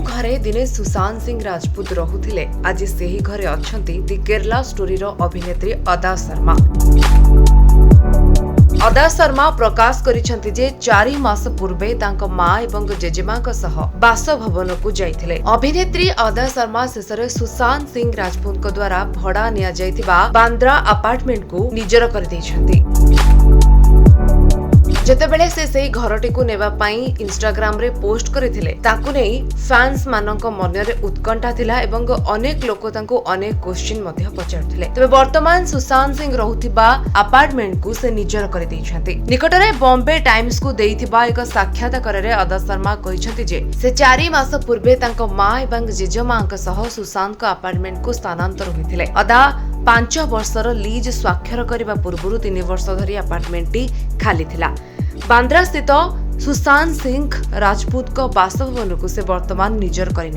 घरे दिने सुशांत सिंह राजपूत रहुथिले आज सेही घरे अछंती दि केरला स्टोरी रो अभिनेत्री अदा शर्मा। अदा शर्मा प्रकाश करिसेंति जे 4 मास पूर्वे तांको मां एवं जेजेमा सह बासभवन को जाइथिले। अभिनेत्री अदा शर्मा शेषरे सुशांत सिंह राजपूत को द्वारा भड़ा निया जाइथिबा बांद्रा अपार्टमेंट को निजर कर दैछंती। जेतेबेले से घरटी को नेबा पाई इंस्टाग्राम रे पोस्ट करथिले ताकू नै फैंस मानक मन रे उत्कंठा थिला एवं अनेक लोक तांको अनेक क्वेश्चन मध्ये पचारथिले। तबे वर्तमान सुशांत सिंह रहुथिबा अपार्टमेंट को से निजर कर दैछंती। निकटरे बॉम्बे टाइम्स को देइथिबा एक साक्षात्कार रे अदा शर्मा कहिसंती जे से 4 मास पूर्वे तांको मां एवं जेजेमांक सह सुशांत का अपार्टमेंट को स्थानांतर होइथिले। अदा 5 वर्षर लीज स्वाक्षर करबा पूर्वरु 3 वर्ष धरि अपार्टमेंट खाली थिला। बांद्रा स्थित सुशांत सिंह राजपूत को बासभवन को से वर्तमान निजर कर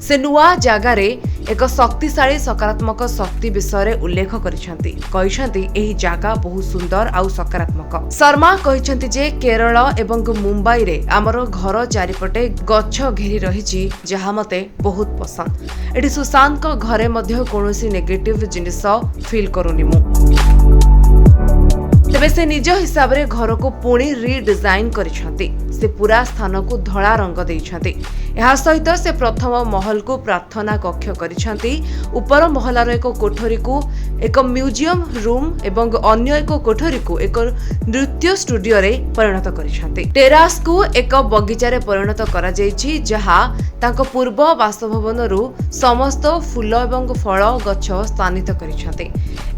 से नुआ जगार एक शक्तिशाली सकारात्मक शक्ति विषय उल्लेख करिसेंती जगह बहुत सुंदर आउ सकारात्मक। शर्मा कहिसेंती जे केरल एवं मुंबई रे आमर घर चारिपटे गछ घेरी रही जहा मते बहुत पसंद। एटी सुशांत को घरे मध्य कोनोसी नेगेटिव जिनिस फील करूनी मु। तेबे से निज हिसाब रे घर को पुणी रिडिजाइन करिसेंती। से पूरा स्थान को धड़ा रंग देइछंती। एहा सहित से प्रथम महल को प्रार्थना कक्ष करिसेंती। ऊपर महलार एक कोठरी को एक म्यूजियम रूम एवं अन्य एक कोठरी को एक नृत्य स्टूडियो रे परिणत करिसेंती। टेरास को एक बगीचा रे परिणत करा जायछि जहा तांको पूर्व बासभवन रु समस्त फूल एवं फल गछ स्थानित करिसेंती।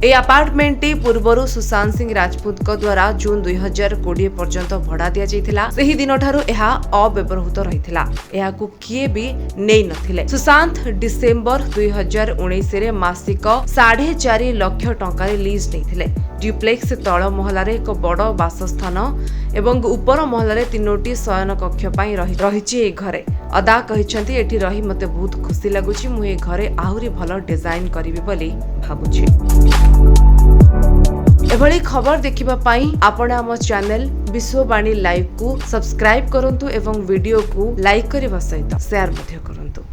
ए अपार्टमेंट पूर्वरु सुशांत सिंह राजपूत को द्वारा जून 2020 पर्यंत भड़ा दिया जाइथिला। सेही दिन ठारू एहा अव्यवहृत रहिथिला। एहाकु किए भी नेई नथिले। सुशांत डिसेंबर 2019 रे मासिक 4.5 लाख टंका रे लीज नेथिले। ड्यूप्लेक्स तळ महला रे एक बड़ बासस्थान एवं ऊपर महला रे 3टी शयन कक्ष पई रहिछि। ए घरे अदा कहिसंती एठी रही मते बहुत खुशी लागुछि। मु ए घरे आहुरी भलो डिजाइन करिवि बोली भाबुछि। एभली खबर देखिबा पाई आपण आम चैनल विश्ववाणी लाइव को सब्सक्राइब करंतु एवं वीडियो को लाइक करबा सहित शेयर मध्य